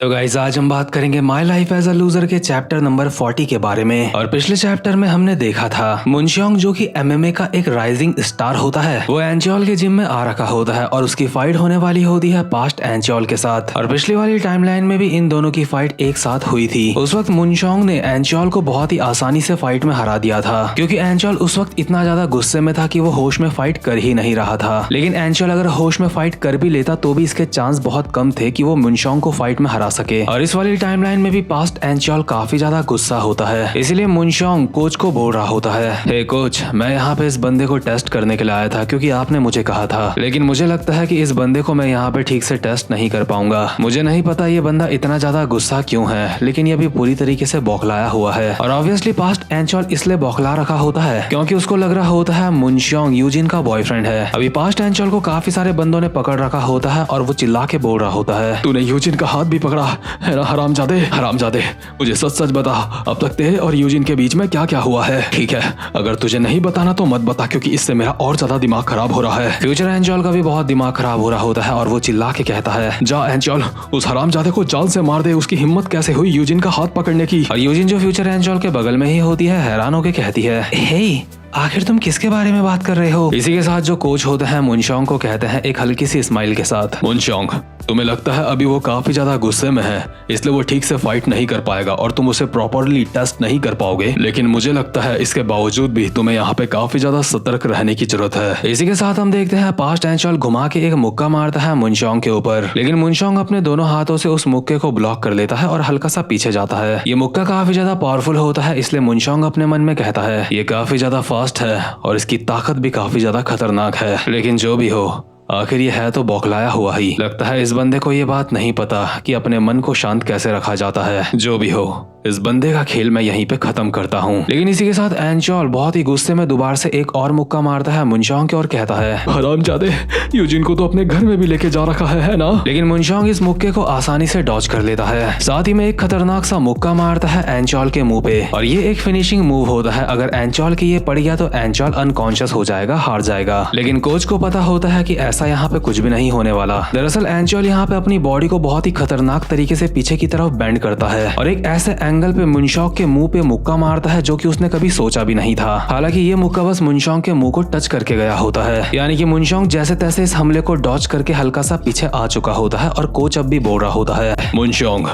तो गाइस आज हम बात करेंगे my life as a loser के चैप्टर नंबर 40 के बारे में। और पिछले चैप्टर में हमने देखा था मुनशोंग जो कि एमएमए का एक राइजिंग स्टार होता है, वो एंचोल के जिम में आ रखा होता है और उसकी फाइट होने वाली होती है पास्ट एंचोल के साथ। और पिछली वाली टाइमलाइन में भी इन दोनों की फाइट एक साथ हुई थी। उस वक्त मुनशोंग ने एंचोल को बहुत ही आसानी से फाइट में हरा दिया था, क्योंकि एंचोल उस वक्त इतना ज्यादा गुस्से में था कि वो होश में फाइट कर ही नहीं रहा था। लेकिन एंचोल अगर होश में फाइट कर भी लेता तो भी इसके चांस बहुत कम थे कि वो मुनशोंग को फाइट में हरा सके। और इस वाली टाइमलाइन में भी पास्ट एंचोल काफी ज्यादा गुस्सा होता है, इसीलिए मुनशोंग कोच को बोल रहा होता है, हे कोच, मैं यहाँ पे इस बंदे को टेस्ट करने के लिए आया था क्योंकि आपने मुझे कहा था, लेकिन मुझे लगता है कि इस बंदे को मैं यहाँ पे ठीक से टेस्ट नहीं कर पाऊंगा। मुझे नहीं पता ये बंदा इतना ज्यादा गुस्सा क्यों है, लेकिन ये भी पूरी तरीके से बौखलाया हुआ है। और ऑब्वियसली पास्ट एंचोल इसलिए बौखला रखा होता है क्योंकि उसको लग रहा होता है मुनशोंग यूजिन का बॉयफ्रेंड है। अभी पास्ट एंचोल को काफी सारे बंदों ने पकड़ रखा होता है और वो चिल्ला के बोल रहा होता है, तूने यूजिन का हाथ भी पकड़ा है ना हरामजादे, मुझे सच सच बता, अब तक तेरे और यूजिन के बीच में क्या क्या हुआ है। ठीक है, अगर तुझे नहीं बताना तो मत बता, क्योंकि इससे मेरा और ज्यादा दिमाग खराब हो रहा है। फ्यूचर एंचोल का भी बहुत दिमाग खराब हो रहा होता है और वो चिल्ला के कहता है, जा एंचोल, उस हरामजादे को जान से मार दे, उसकी हिम्मत कैसे हुई यूजिन का हाथ पकड़ने की। और यूजिन जो फ्यूचर एंचोल के बगल में ही होती है, हैरान होकर कहती है, हे आखिर तुम किसके बारे में बात कर रहे हो। इसी के साथ जो कोच होते हैं मुनशोंग को कहते हैं एक हल्की सी स्माइल के साथ, मुनशोंग, तुम्हें लगता है अभी वो काफी ज्यादा गुस्से में है, इसलिए वो ठीक से फाइट नहीं कर पाएगा और तुम उसे प्रॉपरली टेस्ट नहीं कर पाओगे, लेकिन मुझे लगता है इसके बावजूद भी तुम्हें यहाँ पे काफी ज्यादा सतर्क रहने की जरूरत है। इसी के साथ हम देखते हैं पास्ट एंचोल घुमा के एक मुक्का मारता है मुनशोंग के ऊपर, लेकिन मुनशोंग अपने दोनों हाथों से उस मुक्के को ब्लॉक कर लेता है और हल्का सा पीछे जाता है। ये मुक्का काफी ज्यादा पावरफुल होता है, इसलिए मुनशोंग अपने मन में कहता है, ये काफी ज्यादा फास्ट है और इसकी ताकत भी काफी ज्यादा खतरनाक है, लेकिन जो भी हो आखिर ये है तो बौखलाया हुआ ही। लगता है इस बंदे को ये बात नहीं पता कि अपने मन को शांत कैसे रखा जाता है। जो भी हो, इस बंदे का खेल मैं यहीं पे खत्म करता हूँ। लेकिन इसी के साथ एंचोल बहुत ही गुस्से में दोबारा से एक और मुक्का मारता है मुनशोंग के और कहता है, हरामजादे, यूजिन को तो अपने घर में भी लेके जा रखा है ना। लेकिन मुनशोंग इस मुक्के को आसानी से डॉज कर लेता है, साथ ही में एक खतरनाक सा मुक्का मारता है एंचोल के मुंह पे। और ये एक फिनिशिंग मूव होता है, अगर एंचोल की ये पड़ गया तो एंचोल अनकॉन्शियस हो जाएगा, हार जाएगा। लेकिन कोच को पता होता है कि ऐसा यहाँ पे कुछ भी नहीं होने वाला। दरअसल एंचोल यहाँ पे अपनी बॉडी को बहुत ही खतरनाक तरीके से पीछे की तरफ बेंड करता है और एक ऐसे एंगल पे मुनशोंग के मुंह पे मुक्का मारता है जो कि उसने कभी सोचा भी नहीं था। हालांकि ये मुक्का बस मुनशोंग के मुंह को टच करके गया होता है, यानी कि मुनशोंग जैसे तैसे इस हमले को डॉज करके हल्का सा पीछे आ चुका होता है और कोच अब भी बोल रहा होता है, मुनशोंग,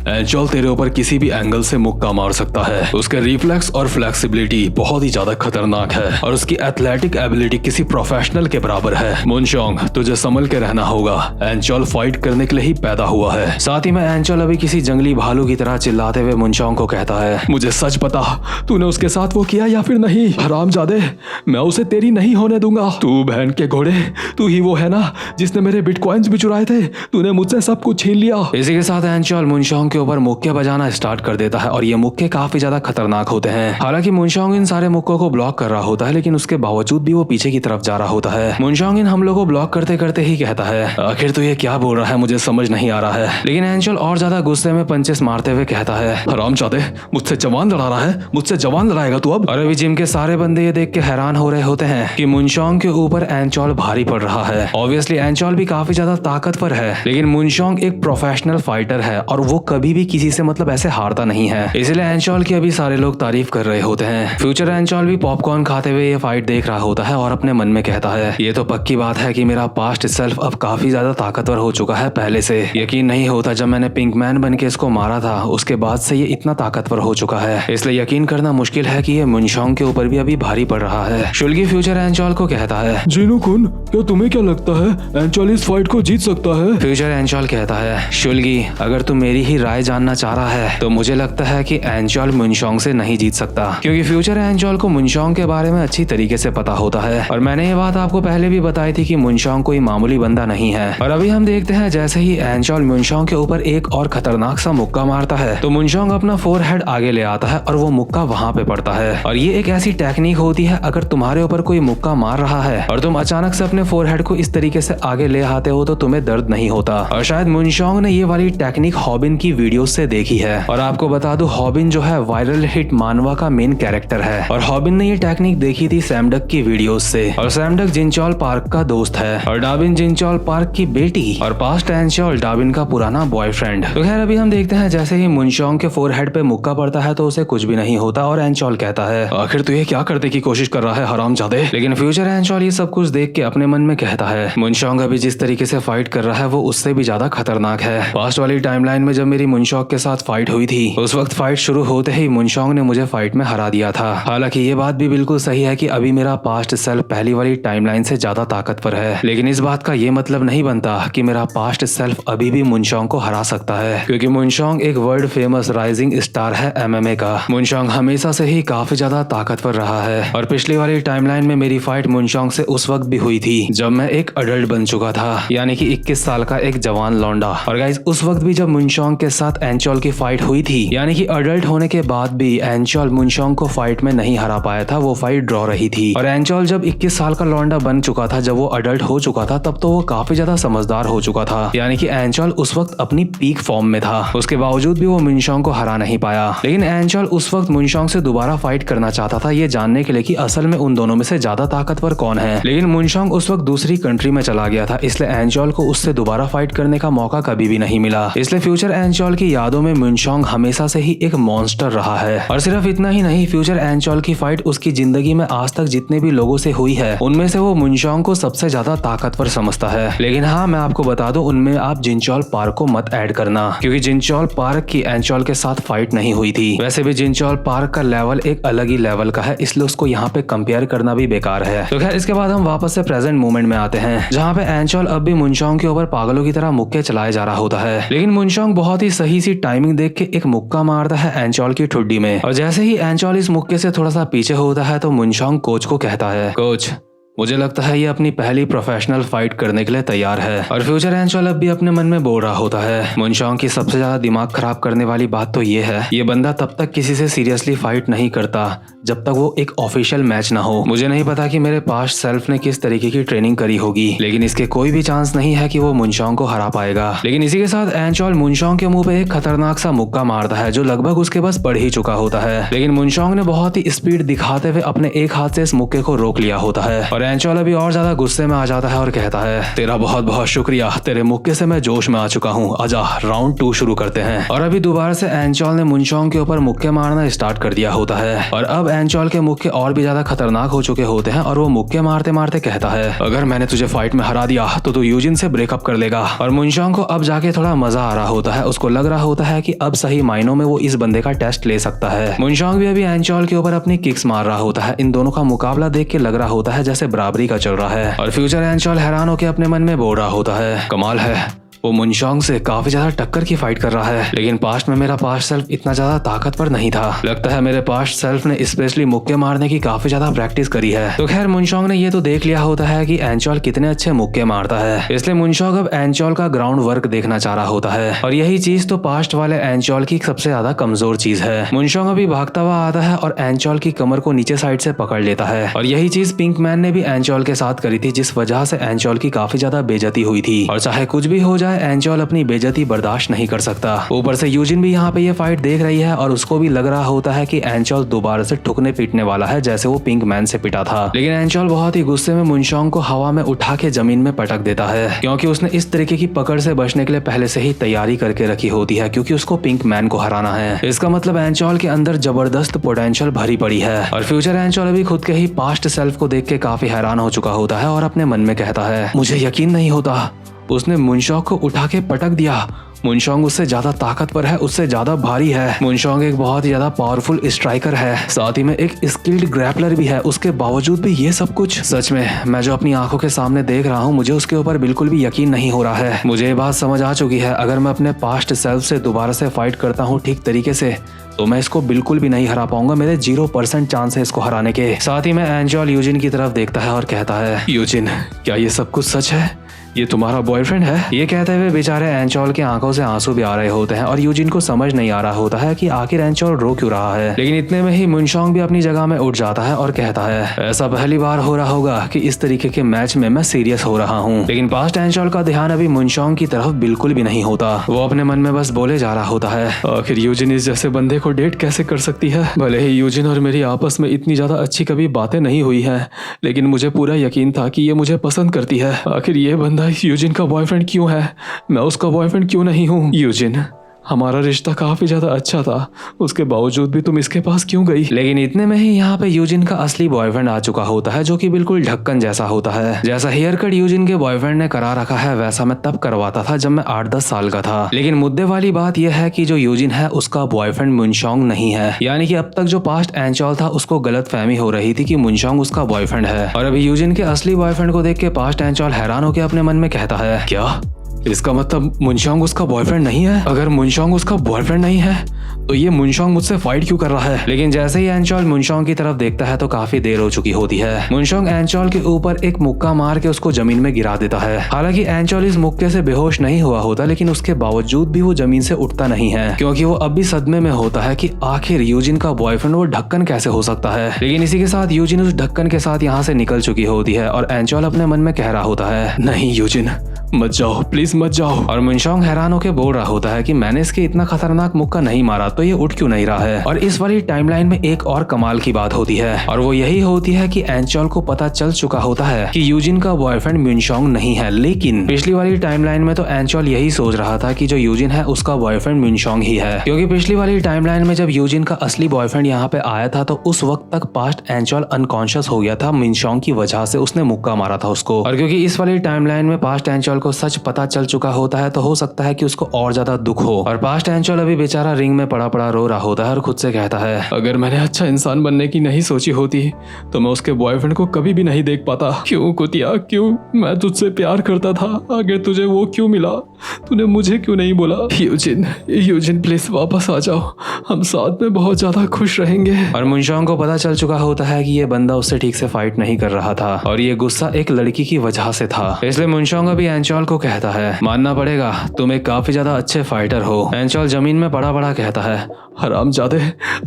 एंचोल तेरे ऊपर किसी भी एंगल से मुक्का मार सकता है, उसके रिफ्लेक्स और फ्लेक्सिबिलिटी बहुत ही ज्यादा खतरनाक है और उसकी एथलेटिक एबिलिटी किसी प्रोफेशनल के बराबर है। मुनशोंग, तुझे संभल के रहना होगा, एंचोल फाइट करने के लिए ही पैदा हुआ है। साथ ही में एंचोल अभी किसी जंगली भालू की तरह चिल्लाते हुए मुनशोंग को कहता है, मुझे सच बता, तूने उसके साथ वो किया या फिर नहीं। हरामजादे, मैं उसे तेरी नहीं होने दूंगा। तू बहन के घोड़े, तू ही वो है ना जिसने मेरे बिटकॉइंस भी चुराए थे, तूने मुझसे सब कुछ छीन लिया। इसी के साथ एंचोल मुनशोंग के ऊपर मुक्के बजाना स्टार्ट कर देता है और ये मुक्के काफी ज्यादा खतरनाक होते हैं। हालांकि मुनशोंग इन सारे मुक्कों को ब्लॉक कर रहा होता है, लेकिन उसके बावजूद भी वो पीछे की तरफ जा रहा होता है। मुनशोंग इन हमलों को ब्लॉक करते करते ही कहता है, आखिर तो ये क्या बोल रहा है, मुझे समझ नहीं आ रहा है। लेकिन एंचोल और ज्यादा गुस्से में पंचेस मारते हुए कहता है, हरामजादे, मुझसे जवान लड़ा रहा है, मुझसे जवान लड़ाएगा तू अब। और अभी जिम के सारे बंदे ये देख के हैरान हो रहे होते हैं कि मुनशोंग के ऊपर एंचोल भारी पड़ रहा है। ऑब्वियसली एंचोल भी काफी ज्यादा ताकतवर है, लेकिन मुनशोंग एक प्रोफेशनल फाइटर है और वो कभी भी किसी से मतलब ऐसे हारता नहीं है, इसलिए एंचोल की अभी सारे लोग तारीफ कर रहे होते हैं। फ्यूचर एंचोल भी पॉपकॉर्न खाते हुए ये फाइट देख रहा होता है और अपने मन में कहता है, ये तो पक्की बात है कि मेरा पास्ट इटसेल्फ अब काफी ज्यादा ताकतवर हो चुका है पहले से। यकीन नहीं होता जब मैंने पिंक मैन बन के इसको मारा था उसके बाद से ये इतना ताकतवर हो चुका है, इसलिए यकीन करना मुश्किल है कि ये मुनशोंग के ऊपर भी अभी भारी पड़ रहा है। शुल्गी फ्यूचर एंचोल को कहता है, जीनू कुन, क्या तुम्हें क्या लगता है एंचोल इस फाइट को जीत सकता है। फ्यूचर एंचोल कहता है, शुल्गी, अगर तू मेरी ही राय जानना चाह रहा है तो मुझे लगता है कि एंचोल मुनशोंग से नहीं जीत सकता, क्योंकि फ्यूचर एंचोल को मुनशोंग के बारे में अच्छी तरीके से पता होता है और मैंने ये बात आपको पहले भी बताई थी कि मुनशोंग कोई मामूली बंदा नहीं है। और अभी हम देखते हैं जैसे ही एंचोल मुनशोंग के ऊपर एक और खतरनाक सा मुक्का मारता है तो मुनशोंग अपना फोरहेड आगे ले आता है और वो मुक्का वहां पे पड़ता है। और ये एक ऐसी टेक्निक होती है, अगर तुम्हारे ऊपर कोई मुक्का मार रहा है और तुम अचानक से अपने फोरहेड को इस तरीके से आगे ले आते हो तो तुम्हें दर्द नहीं होता। और शायद मुनशोंग ने ये वाली टेक्निक हॉबिन की वीडियो से देखी है। और आपको बता दूं, हॉबिन जो है वायरल हिट मानवा का मेन कैरेक्टर है और हॉबिन ने ये टेक्निक देखी थी सैमडक की वीडियोस से। और सैमडक जिनचोल पार्क का दोस्त है और डाबिन जिनचोल पार्क की बेटी और पास्ट एंचोल डाबिन का पुराना बॉयफ्रेंड। तो खैर अभी हम देखते हैं जैसे ही मुनशोंग के फोरहेड पे मुक्का पड़ता है तो उसे कुछ भी नहीं होता और एंचोल कहता है, आखिर तू ये क्या करने की कोशिश कर रहा है हरामजादे। लेकिन फ्यूचर एंचोल ये सब कुछ देख के अपने मन में कहता है, मुनशोंग अभी जिस तरीके से फाइट कर रहा है वो उससे भी ज्यादा खतरनाक है। पास्ट वाली टाइमलाइन में जब मेरी मुनशोंग के साथ फाइट हुई थी उस वक्त फाइट शुरू होते ही मुनशोंग ने मुझे फाइट में हरा दिया था। हालांकि ये बात भी बिल्कुल सही है कि अभी मेरा पास्ट सेल्फ पहली वाली टाइमलाइन से ज्यादा ताकतवर है, लेकिन इस बात का ये मतलब नहीं बनता कि मेरा पास्ट सेल्फ अभी भी मुनशोंग को हरा सकता है, क्योंकि मुनशोंग एक वर्ल्ड फेमस राइजिंग स्टार है एमएमए का। मुनशोंग हमेशा से ही काफी ज्यादा ताकतवर रहा है और पिछली वाली टाइमलाइन में मेरी फाइट मुनशोंग से उस वक्त भी हुई थी जब मैं एक अडल्ट बन चुका था, यानी कि 21 साल का एक जवान लौंडा। और गाइस उस वक्त भी जब मुनशोंग के साथ एंचोल की फाइट हुई थी, यानी कि अडल्ट होने के बाद भी एंचोल मुनशोंग को फाइट में नहीं हरा पाया था, वो फाइट ड्रॉ रही थी। और एंचोल जब 21 साल का लौंडा बन चुका था, जब वो अडल्ट हो चुका था, तब तो वो काफी ज्यादा समझदार हो चुका था, यानी कि एंचोल उस वक्त अपनी पीक फॉर्म में था। उसके बावजूद भी वो मुनशोंग को हरा नहीं पाया। लेकिन एंचोल उस वक्त मुनशोंग से दोबारा फाइट करना चाहता था, ये जानने के लिए कि असल में उन दोनों में से ज्यादा ताकतवर कौन है। लेकिन मुनशोंग उस वक्त दूसरी कंट्री में चला गया था, इसलिए एंचोल को उससे दोबारा फाइट करने का मौका कभी भी नहीं मिला। इसलिए फ्यूचर एंचोल की यादों में मुनशोंग हमेशा से ही एक मॉन्स्टर रहा है। और सिर्फ इतना ही नहीं, फ्यूचर एंचोल की फाइट उसकी जिंदगी में आज तक जितने भी लोगों से हुई है उनमें से वो मुनशोंग को सबसे ज्यादा ताकतवर समझता है। लेकिन हाँ, मैं आपको बता दूं, उनमें आप जिनचोल पार्क को मत ऐड करना, क्योंकि जिनचोल पार्क की एंचोल के साथ फाइट नहीं हुई थी। वैसे भी जिनचोल पार्क का लेवल एक अलग ही लेवल का है, इसलिए उसको यहाँ पे कंपेयर करना भी बेकार है। तो खैर इसके बाद हम वापस से प्रेजेंट मोमेंट में आते हैं, जहाँ पे एंचोल अब भी मुनशोंग के ऊपर पागलों की तरह मुक्के चलाए जा रहा होता है। लेकिन मुनशोंग बहुत ही सही सी टाइमिंग देख के एक मुक्का मारता है एंचोल की ठुड्डी में। और जैसे ही एंचोल इस मुक्के से थोड़ा सा पीछे होता है तो मुनशोंग कोच को कहता है, कोच मुझे लगता है ये अपनी पहली प्रोफेशनल फाइट करने के लिए तैयार है। और फ्यूचर एंचोल अब भी अपने मन में बोल रहा होता है, मुनशोंग की सबसे ज्यादा दिमाग खराब करने वाली बात तो ये है, ये बंदा तब तक किसी से सीरियसली फाइट नहीं करता जब तक वो एक ऑफिशियल मैच ना हो। मुझे नहीं पता कि मेरे पास्ट सेल्फ ने किस तरीके की ट्रेनिंग करी होगी, लेकिन इसके कोई भी चांस नहीं है कि वो मुनशोंग को हरा पाएगा। लेकिन इसी के साथ एंचोल मुनशोंग के मुंह पे एक खतरनाक सा मुक्का मारता है जो लगभग उसके बस पड़ ही चुका होता है। लेकिन मुनशोंग ने बहुत ही स्पीड दिखाते हुए अपने एक हाथ से इस मुक्के को रोक लिया होता है। और एंचोल अभी और ज्यादा गुस्से में आ जाता है और कहता है, तेरा बहुत बहुत शुक्रिया, तेरे मुक्के से मैं जोश में आ चुका हूँ, आजा राउंड 2 शुरू करते हैं। और अभी दोबारा से एंचोल ने मुनशोंग के ऊपर मुक्के मारना स्टार्ट कर दिया होता है। और अब एंचोल के मुक्के और भी ज्यादा खतरनाक हो चुके होते हैं और वो मुक्के मारते मारते कहता है, अगर मैंने तुझे फाइट में हरा दिया तो तू यूजिन से ब्रेकअप कर लेगा। और मुनशोंग को अब जाके थोड़ा मजा आ रहा होता है, उसको लग रहा होता है कि अब सही मायनों में वो इस बंदे का टेस्ट ले सकता है। मुनशोंग भी अभी एंचोल के ऊपर अपनी किक्स मार रहा होता है। इन दोनों का मुकाबला देख के लग रहा होता है जैसे बराबरी का चल रहा है। और फ्यूचर एंचोल हैरान होकर अपने मन में बोल रहा होता है, कमाल है, वो मुनशोंग से काफी ज्यादा टक्कर की फाइट कर रहा है। लेकिन पास्ट में मेरा पास्ट सेल्फ इतना ज्यादा ताकतवर नहीं था, लगता है मेरे पास्ट सेल्फ ने स्पेशली मुक्के मारने की काफी ज्यादा प्रैक्टिस करी है। तो खैर मुनशोंग ने ये तो देख लिया होता है कि एंचोल कितने अच्छे मुक्के मारता है, इसलिए मुनशोंग अब एंचोल का ग्राउंड वर्क देखना चाह रहा होता है। और यही चीज तो पास्ट वाले एंचोल की सबसे ज्यादा कमजोर चीज है। मुनशोंग अभी भागता हुआ आता है और एंचोल की कमर को नीचे साइड से पकड़ लेता है। और यही चीज पिंक मैन ने भी एंचोल के साथ करी थी, जिस वजह से एंचोल की काफी ज्यादा बेइज्जती हुई थी। और चाहे कुछ भी हो जाए, एंचोल अपनी बेइज्जती बर्दाश्त नहीं कर सकता। ऊपर से यूजिन भी यहाँ पे ये फाइट देख रही है और उसको भी लग रहा होता है कि एंचोल दोबारा से ठुकने पीटने वाला है जैसे वो पिंक मैन से पिटा था। लेकिन एंचोल बहुत ही गुस्से में मुनशोंग को हवा में उठा के जमीन में पटक देता है, क्योंकि उसने इस तरीके की पकड़ से बचने के लिए पहले से ही तैयारी करके रखी होती है, क्योंकि उसको पिंक मैन को हराना है। इसका मतलब एंचोल के अंदर जबरदस्त पोटेंशियल भरी पड़ी है। और फ्यूचर एंचोल अभी खुद के ही पास्ट सेल्फ को देख के काफी हैरान हो चुका होता है और अपने मन में कहता है, मुझे यकीन नहीं होता, उसने मुनशोंग को उठा के पटक दिया। मुनशोंग उससे ज्यादा ताकतवर है, उससे ज्यादा भारी है। मुनशोंग एक बहुत ही ज्यादा पावरफुल स्ट्राइकर है, साथ ही में एक स्किल्ड ग्रैपलर भी है। उसके बावजूद भी ये सब कुछ, सच में मैं जो अपनी आंखों के सामने देख रहा हूँ, मुझे उसके ऊपर बिल्कुल भी यकीन नहीं हो रहा है। मुझे ये बात समझ आ चुकी है, अगर मैं अपने पास्ट सेल्फ से दोबारा से फाइट करता हूँ ठीक तरीके से, तो मैं इसको बिल्कुल भी नहीं हरा पाऊंगा। मेरे 0% चांस है इसको हराने के। साथ ही में एंचोल यूजिन की तरफ देखता है और कहता है, यूजिन क्या ये सब कुछ सच है? ये तुम्हारा बॉयफ्रेंड है? ये कहते हुए बेचारे एंचोल के आंखों से आंसू भी आ रहे होते हैं और यूजिन को समझ नहीं आ रहा होता है कि आखिर एंचोल रो क्यों रहा है। लेकिन इतने में ही मुनशोंग भी अपनी जगह में उठ जाता है और कहता है, ऐसा पहली बार हो रहा होगा कि इस तरीके के मैच में मैं सीरियस हो रहा हूँ। लेकिन पास्ट एंचोल का ध्यान अभी मुनशोंग की तरफ बिल्कुल भी नहीं होता। वो अपने मन में बस बोले जा रहा होता है, आखिर यूजिन इस जैसे बंदे को डेट कैसे कर सकती है? भले ही यूजिन और मेरी आपस में इतनी ज्यादा अच्छी कभी बातें नहीं हुई है, लेकिन मुझे पूरा यकीन था कि ये मुझे पसंद करती है। आखिर ये बंदा यूजिन का बॉयफ्रेंड क्यों है? मैं उसका बॉयफ्रेंड क्यों नहीं हूँ? यूजिन, हमारा रिश्ता काफी ज्यादा अच्छा था, उसके बावजूद भी तुम इसके पास क्यों गई? लेकिन इतने में ही यहाँ पे यूजिन का असली बॉयफ्रेंड आ चुका होता है, जो कि बिल्कुल ढक्कन जैसा होता है। जैसा हेयर कट यूजिन के बॉयफ्रेंड ने करा रखा है वैसा मैं तब करवाता था जब मैं 8-10 साल का था। लेकिन मुद्दे वाली बात यह है कि जो यूजिन है उसका बॉयफ्रेंड मुनशोंग नहीं है। यानी कि अब तक जो पास्ट एंचोल था उसको गलत फहमी हो रही थी कि मुनशोंग उसका बॉयफ्रेंड है। और अभी यूजिन के असली बॉयफ्रेंड को देख के पास्ट एंचोल हैरान होकर अपने मन में कहता है, क्या इसका मतलब मुनशोंग उसका बॉयफ्रेंड नहीं है? अगर मुनशोंग उसका बॉयफ्रेंड नहीं है तो ये मुनशोंग मुझसे फाइट क्यों कर रहा है? लेकिन जैसे ही एंचोल मुनशोंग की तरफ देखता है तो काफी देर हो चुकी होती है। मुनशोंग एंचोल के ऊपर एक मुक्का मार के उसको जमीन में गिरा देता है। हालांकि एंचोल इस मुक्के से बेहोश नहीं हुआ होता, लेकिन उसके बावजूद भी वो जमीन से उठता नहीं है, क्योंकि वो अब भी सदमे में होता है कि आखिर यूजिन का बॉयफ्रेंड वो ढक्कन कैसे हो सकता है। लेकिन इसी के साथ यूजिन उस ढक्कन के साथ यहाँ से निकल चुकी होती है और एंचोल अपने मन में कह रहा होता है, नहीं यूजिन मत जाओ, प्लीज मत जाओ। और मुनशोंग हैरान होकर बोल रहा होता है कि मैंने इसके इतना खतरनाक मुक्का नहीं मारा तो ये उठ क्यों नहीं रहा है। और इस वाली टाइमलाइन में एक और कमाल की बात होती है और वो यही होती है कि एंचोल को पता चल चुका होता है कि यूजिन का बॉयफ्रेंड मुनशोंग नहीं है। लेकिन पिछली वाली टाइमलाइन में तो एंचोल यही सोच रहा था कि जो यूजिन है उसका बॉयफ्रेंड मुनशोंग ही है, क्योंकि पिछली वाली टाइमलाइन में जब यूजिन का असली बॉयफ्रेंड यहाँ पे आया था तो उस वक्त तक पास्ट एंचोल अनकॉन्शियस हो गया था मुनशोंग की वजह से, उसने मुक्का मारा था उसको। और क्योंकि इस वाली टाइमलाइन में पास्ट एंचोल को सच पता चल चुका होता है तो हो सकता है कि उसको और ज्यादा दुख हो। और पास्ट एंचोल अभी बेचारा रिंग में पड़ा पड़ा रो रहा होता है और खुद से कहता है, अगर मैंने अच्छा इंसान बनने की नहीं सोची होती तो मैं उसके बॉयफ्रेंड को कभी भी नहीं देख पाता। क्यों कुतिया, क्यों? मैं तुझसे प्यार करता था, आगे तुझे वो क्यों मिला? तूने मुझे क्यों नहीं बोला? यूजिन, यूजिन प्लीज वापस आ जाओ, हम साथ में बहुत ज्यादा खुश रहेंगे। और मुनशोंग को पता चल चुका होता है कि ये बंदा उससे ठीक से फाइट नहीं कर रहा था और ये गुस्सा एक लड़की की वजह से था। इसलिए मुनशोंग अभी एंचोल को कहता है, मानना पड़ेगा तुम एक काफी ज्यादा अच्छे फाइटर हो। एंचोल जमीन में पड़ा पड़ा कहता है, हरामजादे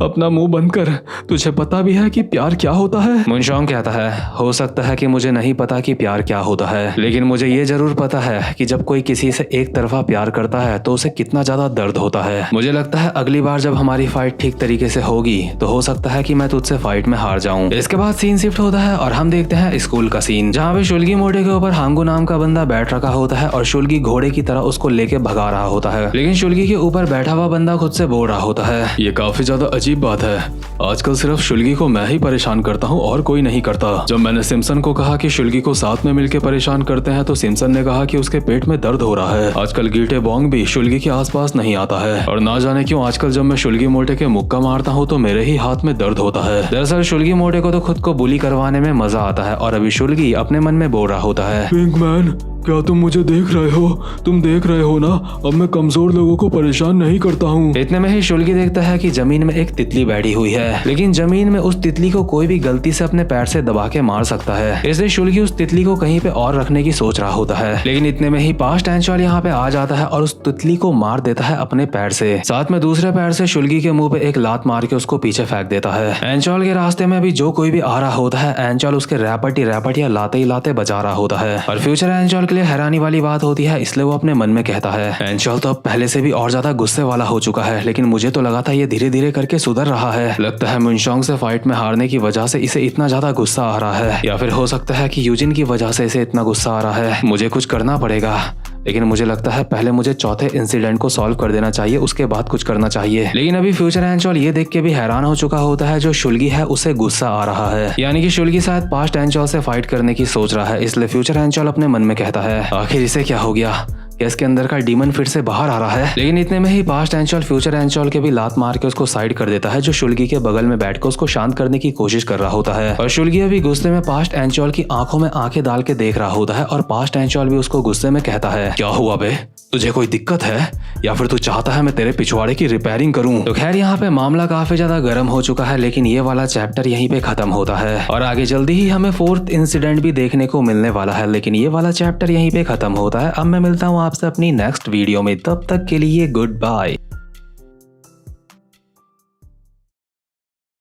अपना मुंह बंद कर, तुझे पता भी है कि प्यार क्या होता है? मुनशोंग कहता है, हो सकता है कि मुझे नहीं पता कि प्यार क्या होता है, लेकिन मुझे ये जरूर पता है कि जब कोई किसी से एक तरफा प्यार करता है तो उसे कितना ज्यादा दर्द होता है। मुझे लगता है अगली बार जब हमारी फाइट ठीक तरीके से होगी तो हो सकता है कि मैं तुझसे फाइट में हार जाऊं। इसके बाद सीन शिफ्ट होता है और हम देखते हैं स्कूल का सीन, जहाँ पे शुल्गी मोटे के ऊपर हांगू नाम का बंदा बैठ रखा होता है और शुल्गी घोड़े की तरह उसको लेके भगा रहा होता है। लेकिन शुल्गी के ऊपर बैठा हुआ बंदा खुद से बोल रहा होता है, ये काफी ज्यादा अजीब बात है, आजकल सिर्फ शुल्गी को मैं ही परेशान करता हूँ और कोई नहीं करता। जब मैंने सिम्सन को कहा कि शुल्गी को साथ में मिलकर परेशान करते हैं तो सिम्सन ने कहा कि उसके पेट में दर्द हो रहा है। आजकल गीटे बोंग भी शुल्गी के आसपास नहीं आता है और ना जाने क्यों आजकल जब मैं शुल्गी मोटे के मुक्का मारता हूँ तो मेरे ही हाथ में दर्द होता है। दरअसल शुल्गी मोटे को तो खुद को बुली करवाने में मजा आता है और अभी शुल्गी अपने मन में बोल रहा होता है, पिंकमैन क्या तुम मुझे देख रहे हो? तुम देख रहे हो ना, अब मैं कमजोर लोगों को परेशान नहीं करता हूँ। इतने में ही शुल्गी देखता है कि जमीन में एक तितली बैठी हुई है, लेकिन जमीन में उस तितली को कोई भी गलती से अपने पैर से दबा के मार सकता है। इसलिए शुल्गी उस तितली को कहीं पे और रखने की सोच रहा होता है। लेकिन इतने में ही पास्ट एंचोल यहाँ पे आ जाता है और उस तितली को मार देता है अपने पैर से। साथ में दूसरे पैर से शुल्गी के मुंह पे एक लात मार के उसको पीछे फेंक देता है। एंचोल के रास्ते में भी जो कोई भी आ रहा होता है एंचोल उसके रैपट या लाते ही लाते बचा रहा होता है। और फ्यूचर एंचोल के लिए हैरानी वाली बात होती है, इसलिए वो अपने मन में कहता है, एंचोल तो अब पहले से भी और ज्यादा गुस्से वाला हो चुका है, लेकिन मुझे तो लगा था ये धीरे धीरे करके सुधर रहा है। लगता है मुनशोंग से फाइट में हारने की वजह से इसे इतना ज्यादा गुस्सा आ रहा है, या फिर हो सकता है कि यूजिन की वजह से इसे इतना गुस्सा आ रहा है। मुझे कुछ करना पड़ेगा, लेकिन मुझे लगता है पहले मुझे चौथे इंसिडेंट को सॉल्व कर देना चाहिए, उसके बाद कुछ करना चाहिए। लेकिन अभी फ्यूचर एंचोल ये देख के भी हैरान हो चुका होता है जो शुल्गी है उसे गुस्सा आ रहा है, यानी कि शुल्गी शायद पास्ट एंचोल से फाइट करने की सोच रहा है। इसलिए फ्यूचर एंचोल अपने मन में कहता है, आखिर इसे क्या हो गया, कि इसके अंदर का डीमन फिर से बाहर आ रहा है। लेकिन इतने में ही पास्ट एंचोल फ्यूचर एंचोल के भी लात मार के उसको साइड कर देता है, जो शुल्गी के बगल में बैठ कर उसको शांत करने की कोशिश कर रहा होता है। और शुल्गी अभी गुस्से में पास्ट एंचोल की आंखों में आंखें डाल के देख रहा होता है और पास्ट एंचोल भी उसको गुस्से में कहता है, क्या हुआ बे, तुझे कोई दिक्कत है या फिर तू चाहता है मैं तेरे पिछवाड़े की रिपेयरिंग करूं? तो खैर यहाँ पे मामला काफी ज्यादा गर्म हो चुका है, लेकिन ये वाला चैप्टर यहीं पे खत्म होता है और आगे जल्दी ही हमें फोर्थ इंसिडेंट भी देखने को मिलने वाला है। लेकिन ये वाला चैप्टर यहीं पे खत्म होता है। अब मैं मिलता हूँ आपसे अपनी नेक्स्ट वीडियो में, तब तक के लिए गुड बाय।